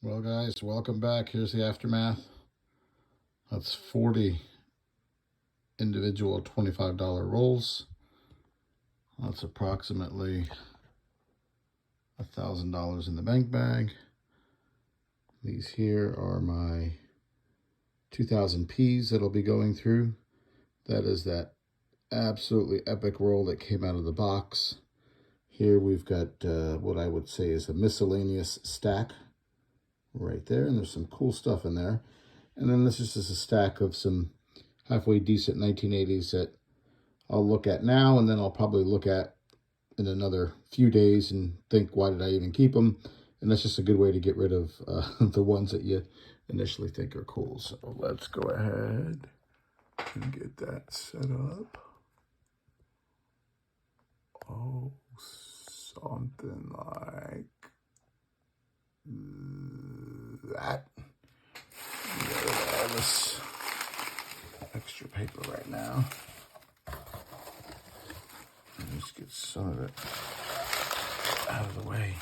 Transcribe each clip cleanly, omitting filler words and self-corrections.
Well, guys, welcome back. Here's the aftermath. That's 40 individual $25 rolls. That's approximately $1,000 in the bank bag. These here are my 2,000 Ps that'll be going through. That is that absolutely epic roll that came out of the box. Here we've got what I would say is a miscellaneous stack right there, and there's some cool stuff in there. And then this is just a stack of some halfway decent 1980s that I'll look at now, and then I'll probably look at in another few days and think, why did I even keep them? And that's just a good way to get rid of the ones that you initially think are cool. So let's go ahead and get that set up. Oh, something like that. Get rid of all this extra paper right now. And just get some of it out of the way.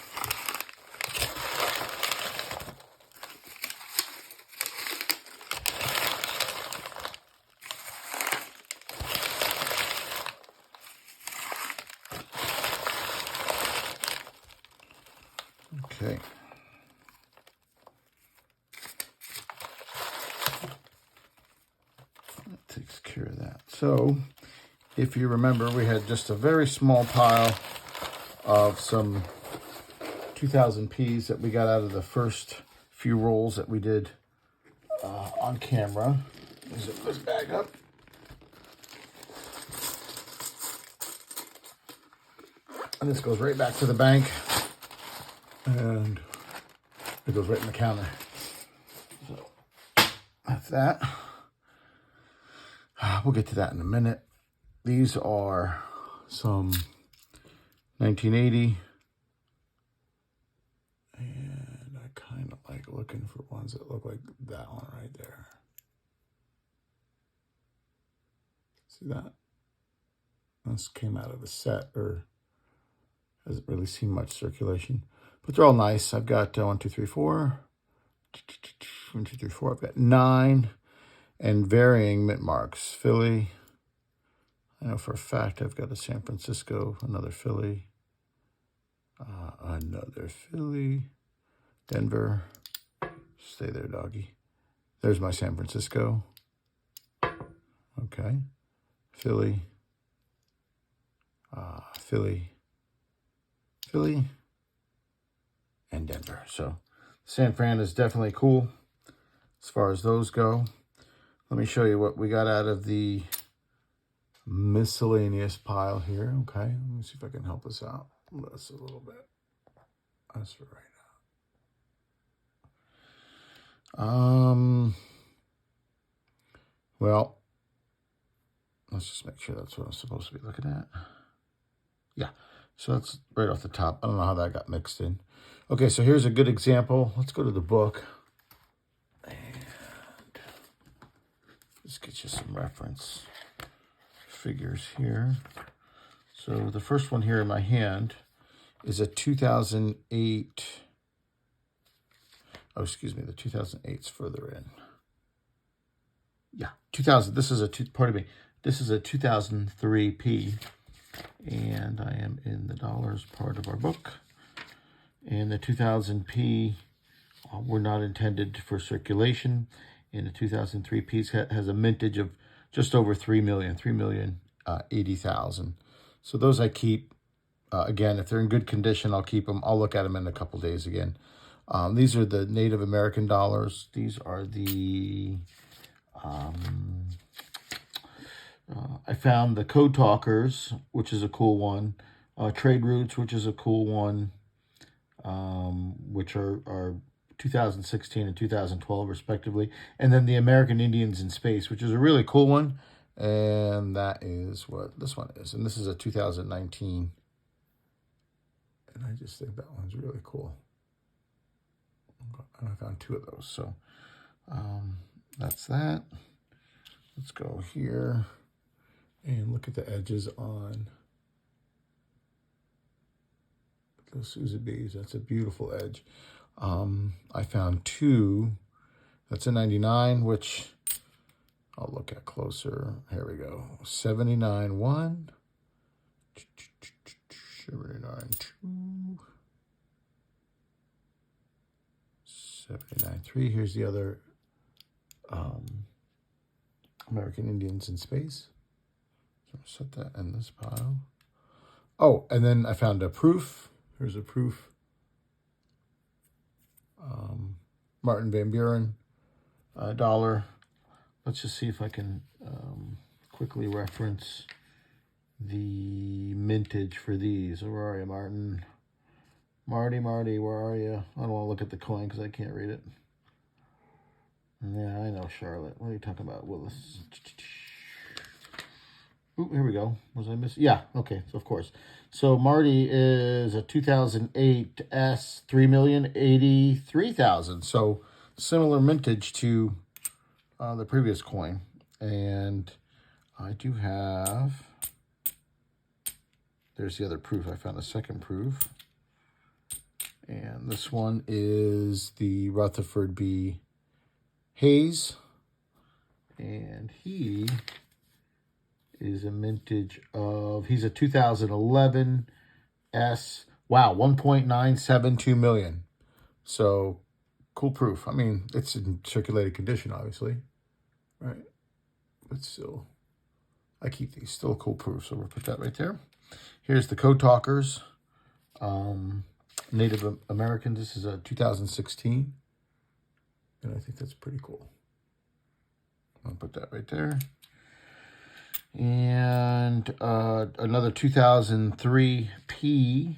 Okay. That takes care of that. So, if you remember, we had just a very small pile of some 2,000 Ps that we got out of the first few rolls that we did on camera. Zip this bag up. And this goes right back to the bank. And it goes right in the counter. So that's that. We'll get to that in a minute. These are some 1980. And I kind of like looking for ones that look like that one right there. See that? This came out of a set, or hasn't really seen much circulation. But they're all nice. I've got 1, 2, 3, 4. 1, 2, 3, 4. I've got 9 and varying mint marks. Philly. I know for a fact I've got a San Francisco, another Philly, another Philly, Denver. Stay there, doggy. There's my San Francisco. Okay. Philly. Philly. Philly. And Denver. So San Fran is definitely cool as far as those go. Let me show you what we got out of the miscellaneous pile here. Okay, let me see if I can help us out this a little bit. That's for right now. Well, let's just make sure that's what I'm supposed to be looking at. Yeah, so that's right off the top. I don't know how that got mixed in. Okay, so here's a good example. Let's go to the book and just get you some reference figures here. So the first one here in my hand is a 2008. Oh, excuse me, the 2008's further in. Yeah, 2000. This is a This is a 2003 P, and I am in the dollars part of our book. And the 2000 P were not intended for circulation. And the 2003 P has a mintage of just over 3,080,000. So those I keep. Again, if they're in good condition, I'll keep them. I'll look at them in a couple days again. These are the Native American dollars. These are the... I found the Code Talkers, which is a cool one. Trade Routes, which is a cool one. Which are 2016 and 2012 respectively. And then the American Indians in Space, which is a really cool one. And that is what this one is. And this is a 2019. And I just think that one's really cool. And I found 2 of those. So that's that. Let's go here and look at the edges on those Sotheby's. That's a beautiful edge. I found two. That's a 99, which I'll look at closer. Here we go. 79.1. 79.2. 79.3. Here's the other American Indians in Space. So I'll set that in this pile. Oh, and then I found a proof. Here's a proof. Martin Van Buren, $1. Let's just see if I can quickly reference the mintage for these. Where are you, Martin? Marty, where are you? I don't want to look at the coin because I can't read it. Yeah, I know, Charlotte. What are you talking about, Willis? Ooh, here we go. Was I missing? Yeah, okay, so of course. So Marty is a 2008 S, 3,083,000. So similar mintage to the previous coin. And I do have, there's the other proof. I found a second proof. And this one is the Rutherford B. Hayes. And he is a mintage of, he's a 2011 S. Wow, 1.972 million. So cool proof. I mean, it's in circulated condition, obviously, right? But still, I keep these. Still a cool proof. So we'll put that right there. Here's the Code Talkers, Native Americans. This is a 2016, and I think that's pretty cool. I'll put that right there. And another 2003 P,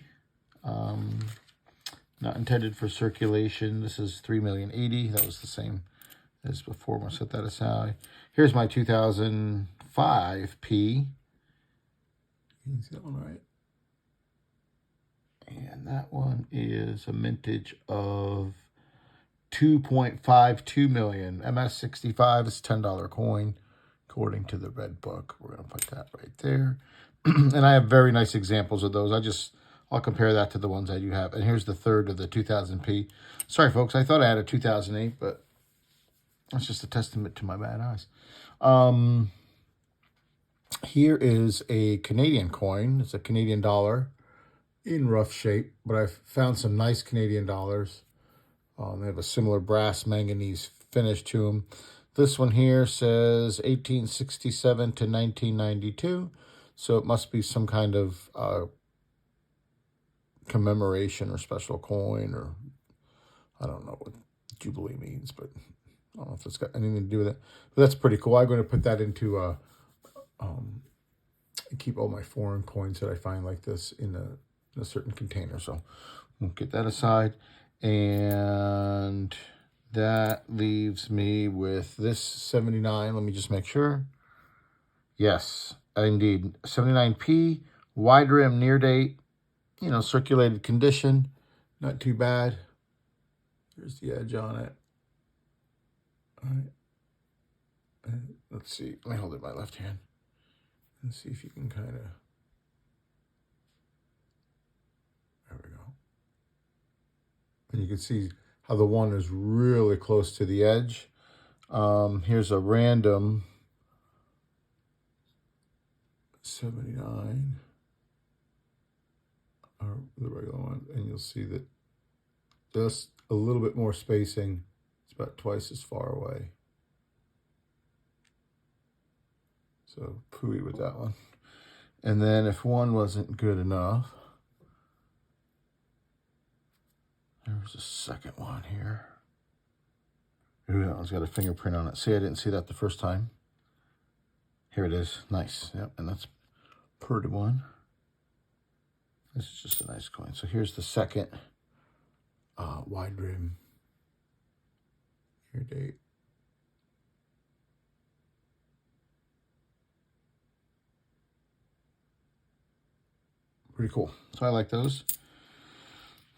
not intended for circulation. This is 3,080,000. That was the same as before. I'm going to set that aside. Here's my 2005 P. You can see that one, right? And that one is a mintage of 2.52 million. MS65 is $10 coin, according to the Red Book. We're going to put that right there. And I have very nice examples of those. I'll compare that to the ones I do have. And here's the third of the 2000p. Sorry, folks. I thought I had a 2008, but that's just a testament to my bad eyes. Here is a Canadian coin. It's a Canadian dollar in rough shape, but I've found some nice Canadian dollars. They have a similar brass manganese finish to them. This one here says 1867 to 1992, so it must be some kind of commemoration or special coin, or I don't know what Jubilee means, but I don't know if it's got anything to do with it. But that's pretty cool. I'm going to put that into keep all my foreign coins that I find like this in a certain container. So we'll get that aside. And that leaves me with this 79. Let me just make sure. Yes, indeed. 79p, wide rim, near date, circulated condition. Not too bad. There's the edge on it. All right. And let's see. Let me hold it in my left hand and see if you can kind of. There we go. And you can see how the one is really close to the edge. Here's a random 79, or the regular one, and you'll see that just a little bit more spacing. It's about twice as far away. So pooey with that one. And then if one wasn't good enough, there's a second one here. Ooh, that one's got a fingerprint on it. See, I didn't see that the first time. Here it is. Nice. Yep, and that's per to one. This is just a nice coin. So here's the second wide rim. Here date. Pretty cool. So I like those.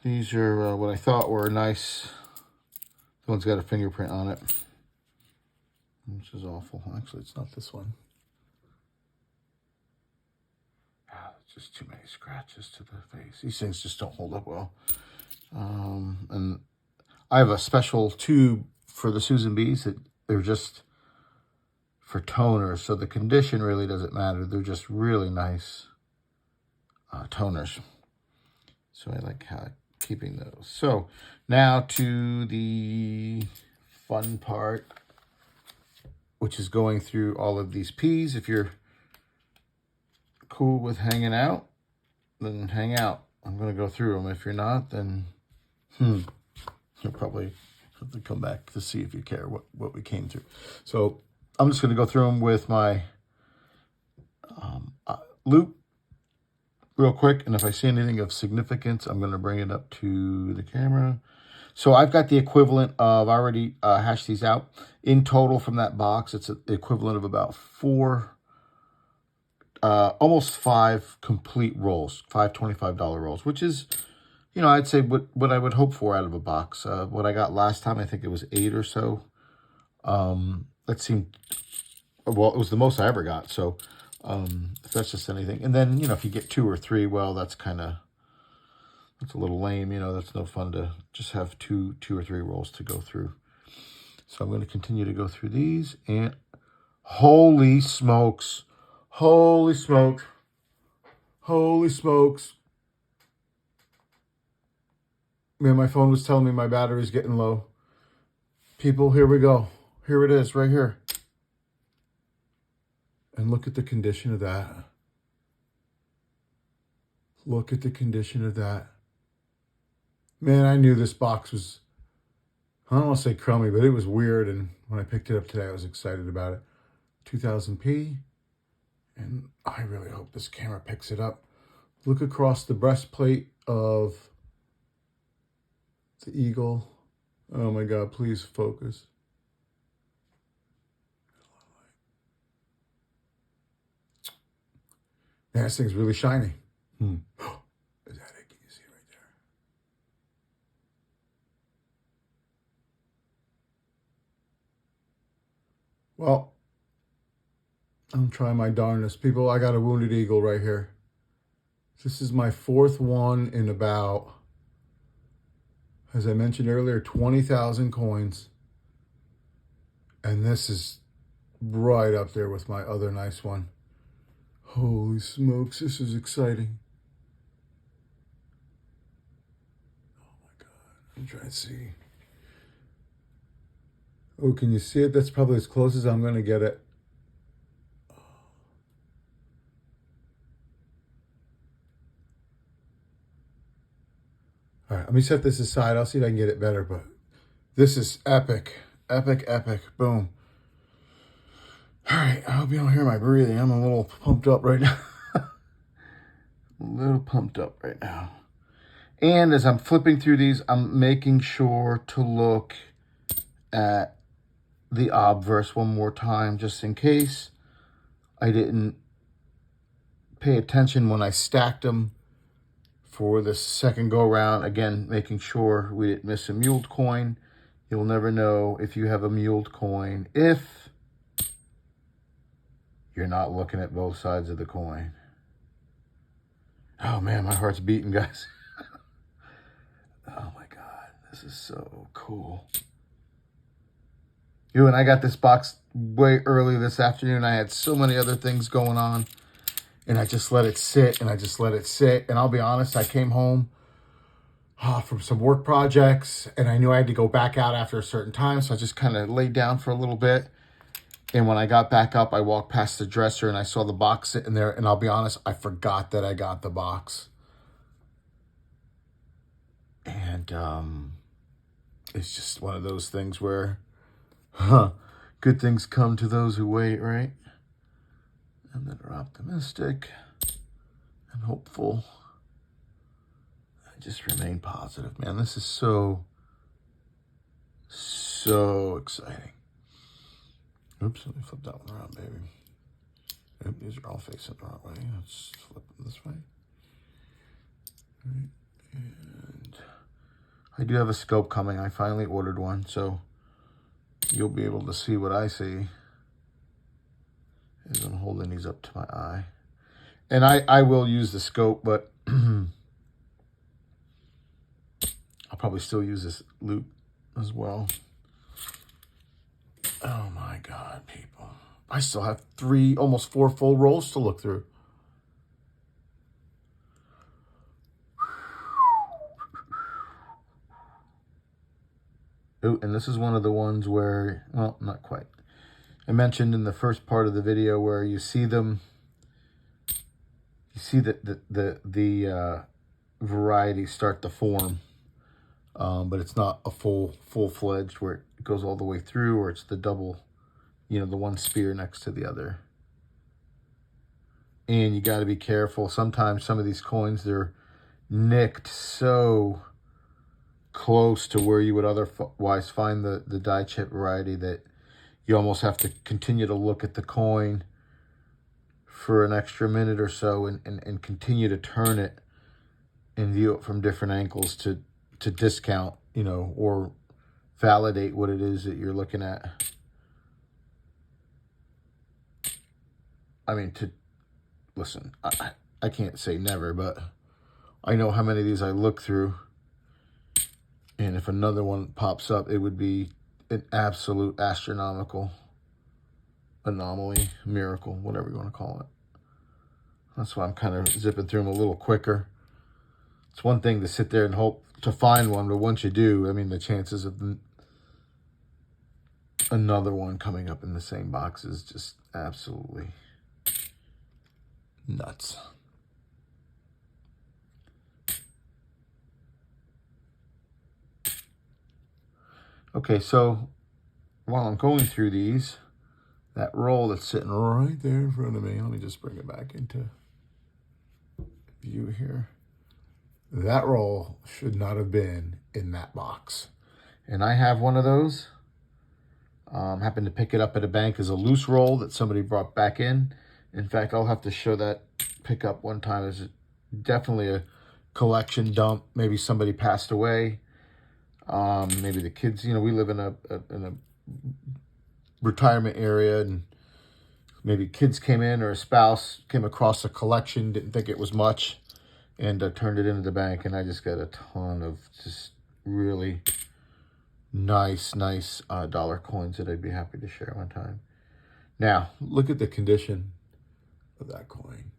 These are what I thought were nice. The one's got a fingerprint on it, which is awful. Actually, it's not this one. Just too many scratches to the face. These things just don't hold up well. And I have a special tube for the Susan B's that they're just for toners, so the condition really doesn't matter. They're just really nice toners. So I like keeping those. So now to the fun part, which is going through all of these P's. If you're cool with hanging out, then hang out. I'm going to go through them. If you're not, then you'll probably have to come back to see if you care what we came through. So I'm just going to go through them with my loop real quick. And if I see anything of significance, I'm going to bring it up to the camera. So I've got the equivalent of, I already hashed these out. In total from that box, it's the equivalent of about almost 5 complete rolls, 5 $25 rolls, which is, you know, I'd say what I would hope for out of a box. What I got last time, I think it was 8 or so. That seemed, well, it was the most I ever got. So if that's just anything. And then, you know, if you get 2 or 3, well, that's a little lame. You know, that's no fun to just have two or 3 rolls to go through. So I'm going to continue to go through these. And holy smokes. Holy smokes. Holy smokes. Man, my phone was telling me my battery's getting low. People, here we go. Here it is, right here. And look at the condition of that. Look at the condition of that. Man, I knew this box was, I don't want to say crummy, but it was weird. And when I picked it up today, I was excited about it. 2000p. And I really hope this camera picks it up. Look across the breastplate of the Eagle. Oh my God, please focus. Man, this thing's really shiny. Is that it? Can you see it right there? Well, I'm trying my darndest. People, I got a Wounded Eagle right here. This is my 4th one in about, as I mentioned earlier, 20,000 coins. And this is right up there with my other nice one. Holy smokes, this is exciting. Oh my God, I'm trying to see. Oh, can you see it? That's probably as close as I'm going to get it. All right, let me set this aside. I'll see if I can get it better, but this is epic. Epic, epic. Boom. All right, I hope you don't hear my breathing. I'm a little pumped up right now. A little pumped up right now. And as I'm flipping through these, I'm making sure to look at the obverse one more time, just in case I didn't pay attention when I stacked them for the second go around. Again, making sure we didn't miss a muled coin. You'll never know if you have a muled coin if you're not looking at both sides of the coin. Oh man, my heart's beating, guys. Oh my God, this is so cool. You and I got this box way early this afternoon. I had so many other things going on, and I just let it sit, and I just let it sit. And I'll be honest, I came home from some work projects, and I knew I had to go back out after a certain time, so I just kind of laid down for a little bit. And when I got back up, I walked past the dresser, and I saw the box sitting there, and I'll be honest, I forgot that I got the box. And it's just one of those things where, good things come to those who wait, right? And that are optimistic and hopeful. I just remain positive, man. This is so exciting. Oops, let me flip that one around, baby. Oop, these are all facing the wrong way. Let's flip them this way. All right. And I do have a scope coming. I finally ordered one, so you'll be able to see what I see as I'm holding these up to my eye. And I will use the scope, but I'll probably still use this loop as well. Oh my God, people. I still have 3, almost 4 full rolls to look through. Ooh, and this is one of the ones where, well, not quite. I mentioned in the first part of the video where you see them, you see the variety start to form, but it's not a full-fledged where it goes all the way through, or it's the double, you know, the one spear next to the other. And you got to be careful. Sometimes some of these coins, they're nicked so close to where you would otherwise find the die chip variety that you almost have to continue to look at the coin for an extra minute or so and continue to turn it and view it from different angles to discount, you know, or validate what it is that you're looking at. I mean, listen, I can't say never, but I know how many of these I look through. And if another one pops up, it would be an absolute astronomical anomaly, miracle, whatever you want to call it. That's why I'm kind of zipping through them a little quicker. It's one thing to sit there and hope to find one, but once you do, I mean, the chances of another one coming up in the same box is just absolutely nuts. Okay, so while I'm going through these, that roll that's sitting right there in front of me, let me just bring it back into view here. That roll should not have been in that box. And I have one of those. Happened to pick it up at a bank as a loose roll that somebody brought back in. In fact, I'll have to show that pickup one time. It's definitely a collection dump. Maybe somebody passed away. Maybe the kids, you know, we live in a retirement area, and maybe kids came in or a spouse came across a collection, didn't think it was much, and turned it into the bank. And I just got a ton of just really nice dollar coins that I'd be happy to share one time. Now, look at the condition of that coin.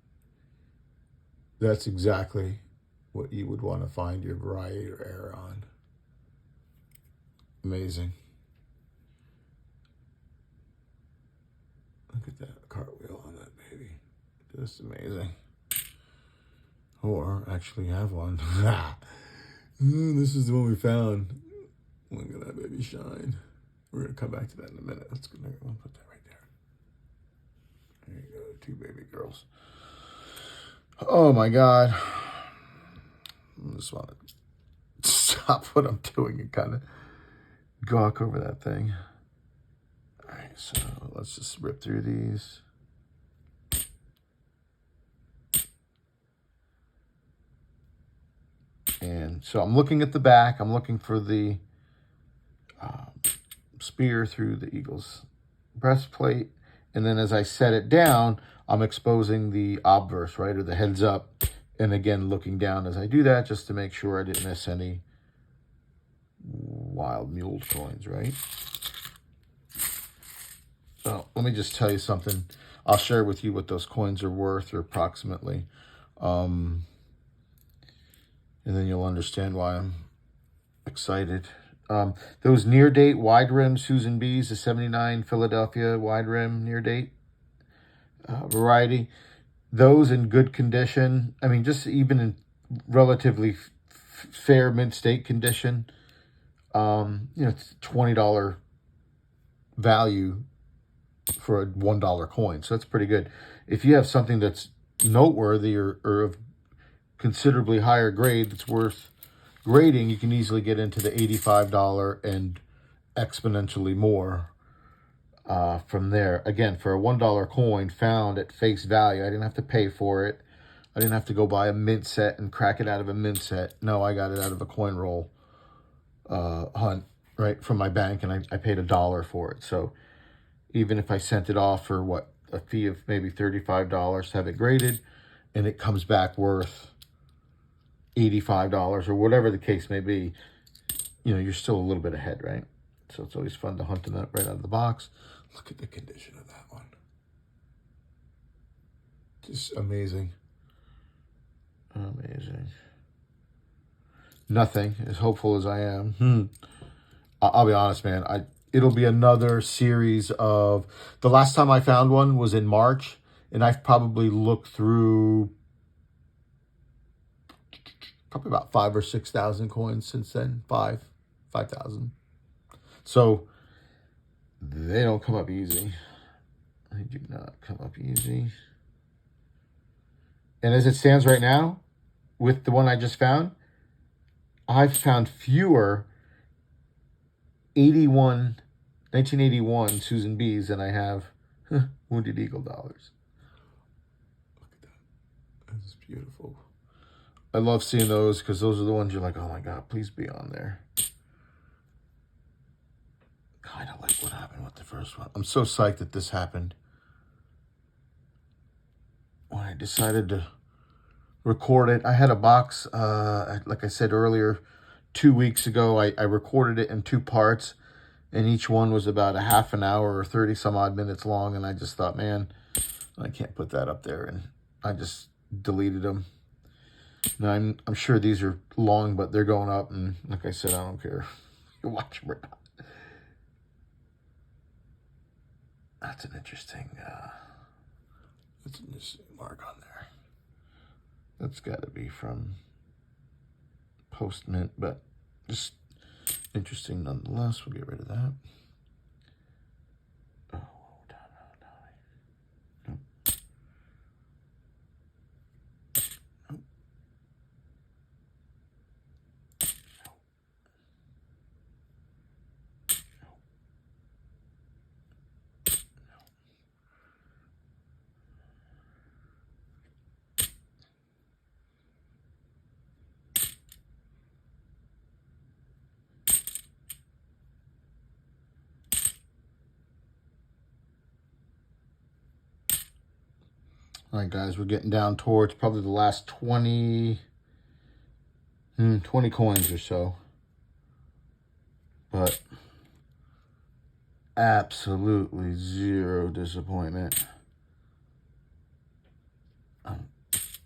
That's exactly what you would want to find your variety or error on. Amazing. Look at that cartwheel on that baby. Just amazing. Or actually have one. This is the one we found. Look at that baby shine. We're going to come back to that in a minute. Let's go. We'll put that right there. There you go. 2 baby girls. Oh my God. I just want to stop what I'm doing and kind of gawk over that thing. All right, so let's just rip through these. And so I'm looking at the back. I'm looking for the spear through the eagle's breastplate. And then as I set it down, I'm exposing the obverse, right, or the heads up. And again, looking down as I do that, just to make sure I didn't miss any wild muled coins, right? So let me just tell you something. I'll share with you what those coins are worth, or approximately. And then you'll understand why I'm excited. Those near date wide rim Susan B's, the 79 Philadelphia wide rim near date variety, those in good condition. I mean, just even in relatively fair mint state condition, you know, it's $20 value for a $1 coin. So that's pretty good. If you have something that's noteworthy or of considerably higher grade that's worth grading, you can easily get into the $85 and exponentially more from there. Again, for a $1 coin found at face value, I didn't have to pay for it. I didn't have to go buy a mint set and crack it out of a mint set. No, I got it out of a coin roll hunt, right, from my bank, and I paid $1 for it. So even if I sent it off for, what, a fee of maybe $35 to have it graded, and it comes back worth $85 or whatever the case may be, you know, you're still a little bit ahead, right? So it's always fun to hunt them right out of the box. Look at the condition of that one. Just amazing. Amazing. Nothing, as hopeful as I am. I'll be honest, man. It'll be another series of... The last time I found one was in March, and I've probably looked through probably about 5,000 or 6,000 coins since then. 5,000. So they don't come up easy. They do not come up easy. And as it stands right now, with the one I just found, I've found fewer 1981 Susan B's than I have Wounded Eagle dollars. Look at that. That's beautiful. I love seeing those because those are the ones you're like, oh my God, please be on there. Kind of like what happened with the first one. I'm so psyched that this happened. When I decided to record it, I had a box, like I said earlier, 2 weeks ago. I recorded it in 2 parts, and each one was about a half an hour or 30 some odd minutes long. And I just thought, man, I can't put that up there. And I just deleted them. Now, I'm sure these are long, but they're going up. And like I said, I don't care. You watch them or not. That's an interesting mark on there. That's got to be from post mint, but just interesting nonetheless. We'll get rid of that. Oh, down. Nope. Nope. All right, guys, we're getting down towards probably the last 20 coins or so. But absolutely zero disappointment. I'm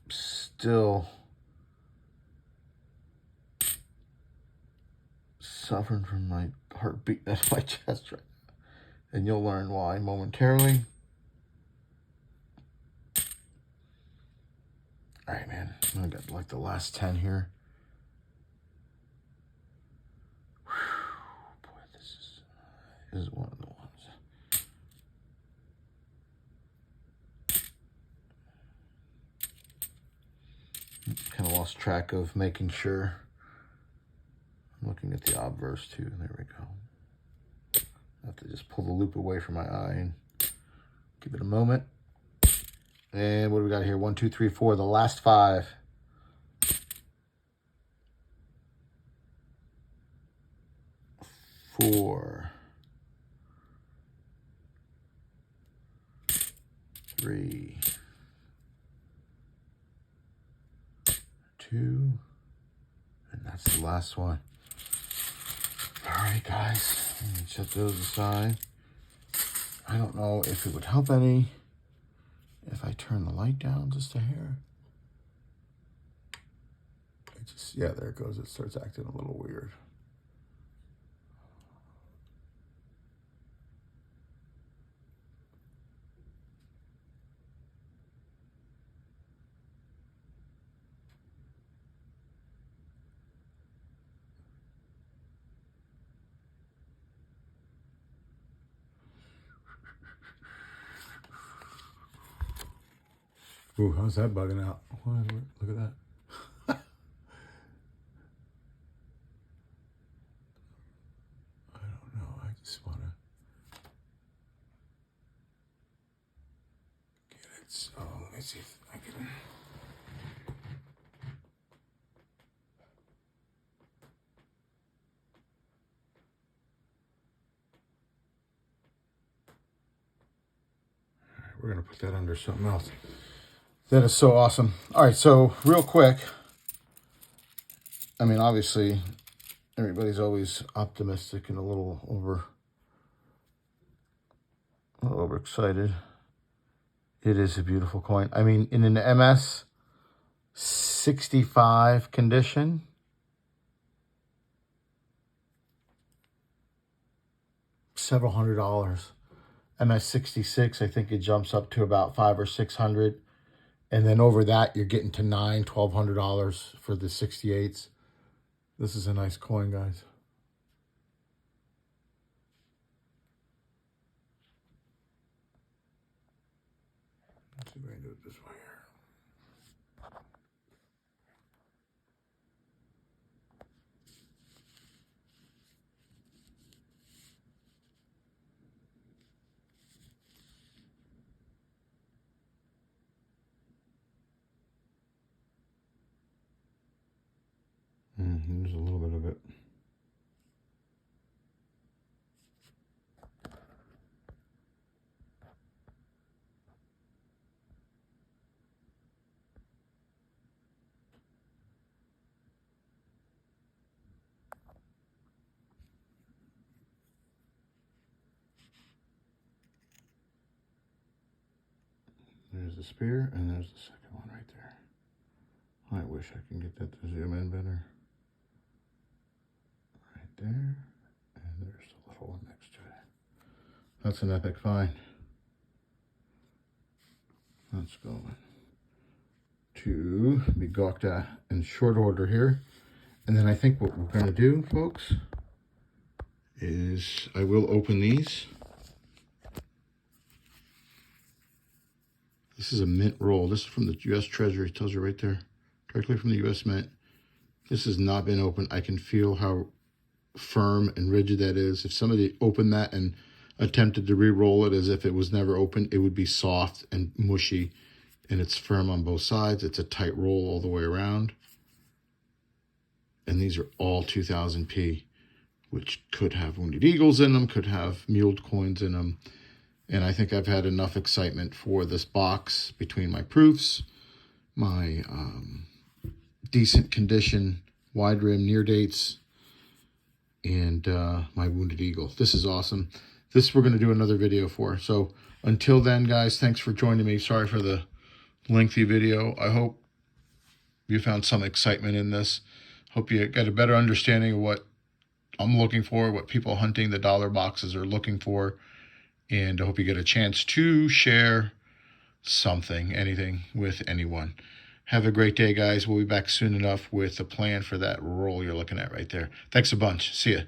still suffering from my heart beating at my chest right now. And you'll learn why momentarily. All right, man. I got like the last 10 here. Whew, boy, this is one of the ones. Kind of lost track of making sure. I'm looking at the obverse too. There we go. I have to just pull the loop away from my eye and give it a moment. And what do we got here? 1, 2, 3, 4. The last 5. Four. 3. 2. And that's the last one. All right, guys. Let me set those aside. I don't know if it would help any if I turn the light down just a hair. Yeah, there it goes. It starts acting a little weird. Ooh, how's that bugging out? Look at that. I don't know. I just want to get it. So let me see if I can. All right, we're going to put that under something else. That is so awesome. All right, so real quick, I mean, obviously, everybody's always optimistic and a little overexcited. It is a beautiful coin. I mean, in an MS 65 condition, several $100s. MS 66, I think it jumps up to about $500 or $600. And then over that, you're getting to $1,200 for the 68s. This is a nice coin, guys. Let's see if I can do it this way here. There's a little bit of it. There's the spear, and there's the second one right there. I wish I can get that to zoom in better. Right there, and there's the little one next to it. That's an epic find. Let's go to be gawked at in short order here. And then I think what we're going to do, folks, is I will open these. This is a mint roll. This is from the U.S. Treasury. It tells you right there, directly from the U.S. Mint. This has not been opened. I can feel how firm and rigid that is. If somebody opened that and attempted to re-roll it as if it was never opened, it would be soft and mushy, and it's firm on both sides. It's a tight roll all the way around. And these are all 2000p, which could have Wounded Eagles in them, could have muled coins in them. And I think I've had enough excitement for this box between my proofs, my decent condition, wide rim near dates, and my Wounded Eagle. This is awesome. This we're going to do another video for. So until then, guys, thanks for joining me. Sorry for the lengthy video. I hope you found some excitement in this. Hope you got a better understanding of what I'm looking for, what people hunting the dollar boxes are looking for. And I hope you get a chance to share something, anything with anyone. Have a great day, guys. We'll be back soon enough with a plan for that roll you're looking at right there. Thanks a bunch. See ya.